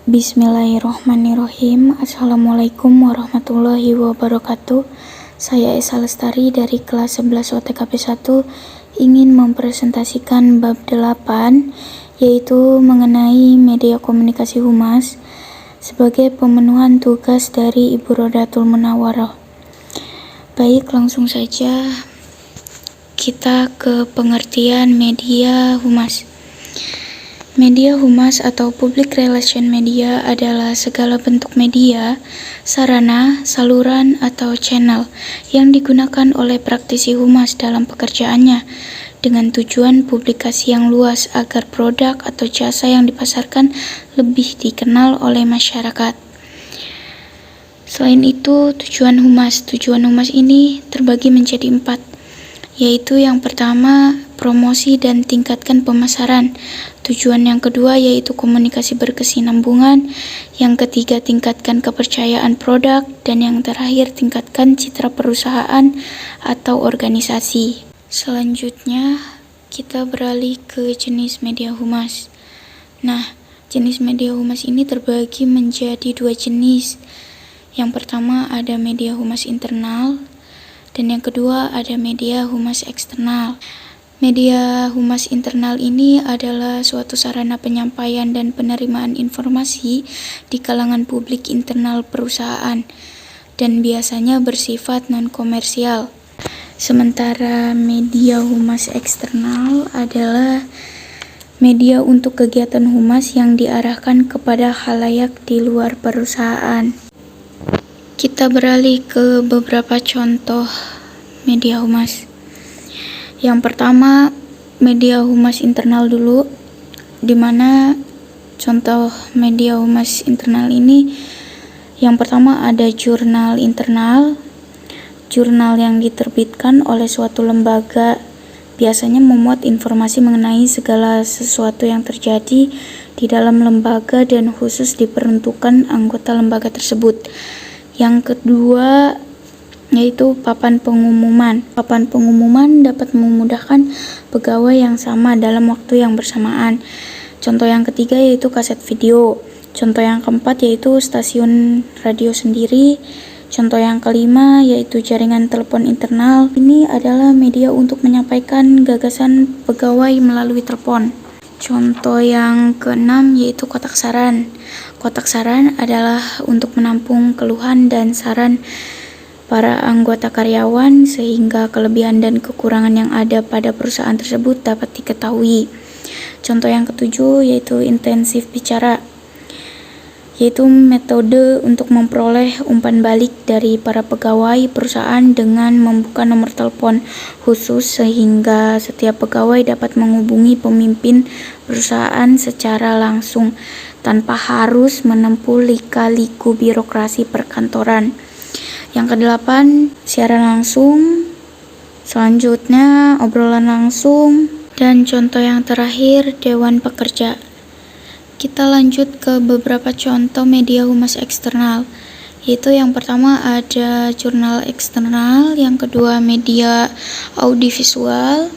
Bismillahirrohmanirrohim. Assalamualaikum warahmatullahi wabarakatuh. Saya Esa Lestari dari kelas 11 OTKP 1 ingin mempresentasikan bab 8, yaitu mengenai media komunikasi humas sebagai pemenuhan tugas dari Ibu Rodatul Munawwaroh. Baik, langsung saja kita ke pengertian media humas. Media humas atau public relation media adalah segala bentuk media, sarana, saluran, atau channel yang digunakan oleh praktisi humas dalam pekerjaannya dengan tujuan publikasi yang luas agar produk atau jasa yang dipasarkan lebih dikenal oleh masyarakat. Selain itu, tujuan humas ini terbagi menjadi 4, yaitu yang pertama, promosi dan tingkatkan pemasaran. Tujuan yang kedua yaitu komunikasi berkesinambungan. Yang ketiga, tingkatkan kepercayaan produk. Dan yang terakhir, tingkatkan citra perusahaan atau organisasi. Selanjutnya, kita beralih ke jenis media humas. Nah, jenis media humas ini terbagi menjadi 2 jenis. Yang pertama ada media humas internal, dan yang kedua ada media humas eksternal. Media humas internal ini adalah suatu sarana penyampaian dan penerimaan informasi di kalangan publik internal perusahaan dan biasanya bersifat non-komersial. Sementara media humas eksternal adalah media untuk kegiatan humas yang diarahkan kepada khalayak di luar perusahaan. Kita beralih ke beberapa contoh media humas. Yang pertama, media humas internal dulu, di mana contoh media humas internal ini yang pertama ada jurnal internal. Jurnal yang diterbitkan oleh suatu lembaga biasanya memuat informasi mengenai segala sesuatu yang terjadi di dalam lembaga dan khusus diperuntukkan anggota lembaga tersebut. Yang kedua yaitu papan pengumuman. Papan pengumuman dapat memudahkan pegawai yang sama dalam waktu yang bersamaan. Contoh yang ketiga yaitu kaset video. Contoh yang keempat yaitu stasiun radio sendiri. Contoh yang kelima yaitu jaringan telepon internal. Ini adalah media untuk menyampaikan gagasan pegawai melalui telepon. Contoh yang keenam yaitu kotak saran. Kotak saran adalah untuk menampung keluhan dan saran para anggota karyawan sehingga kelebihan dan kekurangan yang ada pada perusahaan tersebut dapat diketahui. Contoh yang ketujuh yaitu intensif bicara, yaitu metode untuk memperoleh umpan balik dari para pegawai perusahaan dengan membuka nomor telepon khusus sehingga setiap pegawai dapat menghubungi pemimpin perusahaan secara langsung tanpa harus menempuh lika-liku birokrasi perkantoran. Yang kedelapan, siaran langsung. Selanjutnya, obrolan langsung. Dan contoh yang terakhir, dewan pekerja. Kita lanjut ke beberapa contoh media humas eksternal. Yaitu yang pertama ada jurnal eksternal, yang kedua media audiovisual,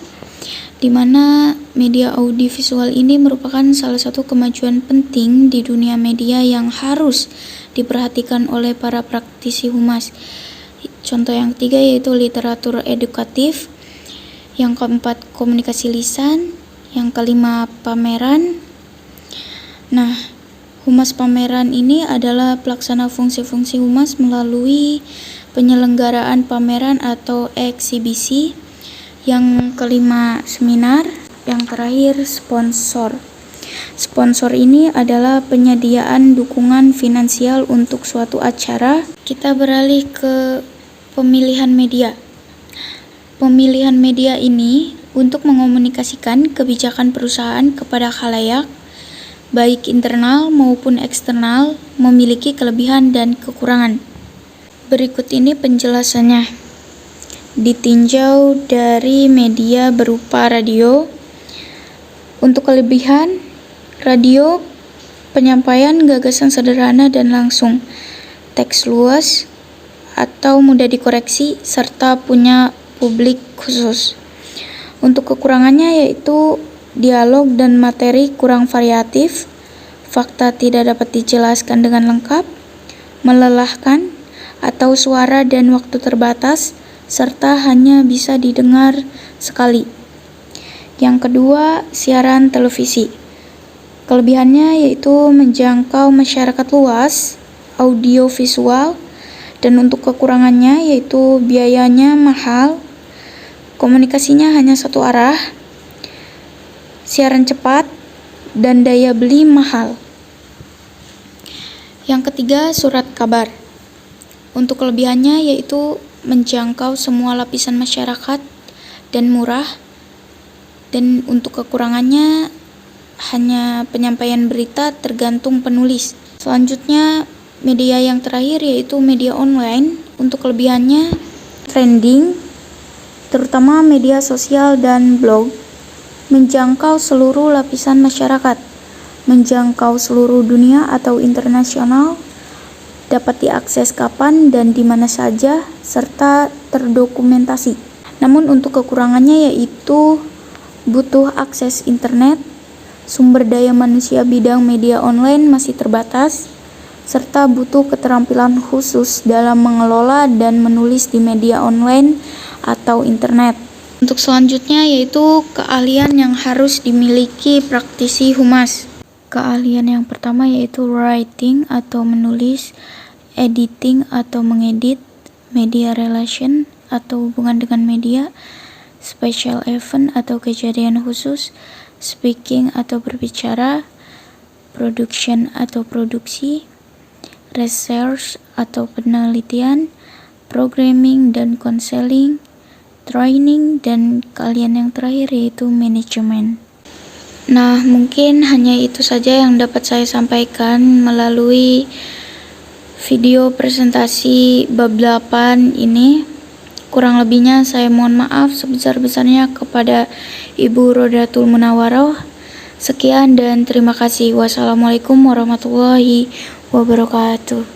di mana media audiovisual ini merupakan salah satu kemajuan penting di dunia media yang harus diperhatikan oleh para praktisi humas. Contoh yang ketiga yaitu literatur edukatif, yang keempat komunikasi lisan, yang kelima pameran. Nah, humas pameran ini adalah pelaksana fungsi-fungsi humas melalui penyelenggaraan pameran atau eksibisi. Yang kelima seminar, yang terakhir sponsor. Sponsor ini adalah penyediaan dukungan finansial untuk suatu acara. Kita beralih ke pemilihan media. Pemilihan media ini untuk mengomunikasikan kebijakan perusahaan kepada khalayak, baik internal maupun eksternal, memiliki kelebihan dan kekurangan. Berikut ini penjelasannya. Ditinjau dari media berupa radio. Untuk kelebihan, radio, penyampaian gagasan sederhana dan langsung, teks luas atau mudah dikoreksi, serta punya publik khusus. Untuk kekurangannya yaitu dialog dan materi kurang variatif, fakta tidak dapat dijelaskan dengan lengkap, melelahkan, atau suara dan waktu terbatas, serta hanya bisa didengar sekali. Yang kedua, siaran televisi. Kelebihannya yaitu menjangkau masyarakat luas, audiovisual, dan untuk kekurangannya yaitu biayanya mahal, komunikasinya hanya satu arah, siaran cepat, dan daya beli mahal. Yang ketiga, surat kabar. Untuk kelebihannya yaitu menjangkau semua lapisan masyarakat dan murah, dan untuk kekurangannya hanya penyampaian berita tergantung penulis. Selanjutnya, media yang terakhir yaitu media online. Untuk kelebihannya trending, terutama media sosial dan blog, menjangkau seluruh lapisan masyarakat, menjangkau seluruh dunia atau internasional, dapat diakses kapan dan di mana saja, serta terdokumentasi. Namun untuk kekurangannya yaitu butuh akses internet, sumber daya manusia bidang media online masih terbatas, serta butuh keterampilan khusus dalam mengelola dan menulis di media online atau internet. Untuk selanjutnya yaitu keahlian yang harus dimiliki praktisi humas. Keahlian yang pertama yaitu writing atau menulis, editing atau mengedit, media relation atau hubungan dengan media, special event atau kejadian khusus, speaking atau berbicara, production atau produksi, research atau penelitian, programming dan counseling, training, dan keahlian yang terakhir yaitu manajemen. Nah, mungkin hanya itu saja yang dapat saya sampaikan melalui video presentasi bab 8 ini. Kurang lebihnya saya mohon maaf sebesar-besarnya kepada Ibu Rodatul Munawaroh. Sekian dan terima kasih. Wassalamualaikum warahmatullahi wabarakatuh.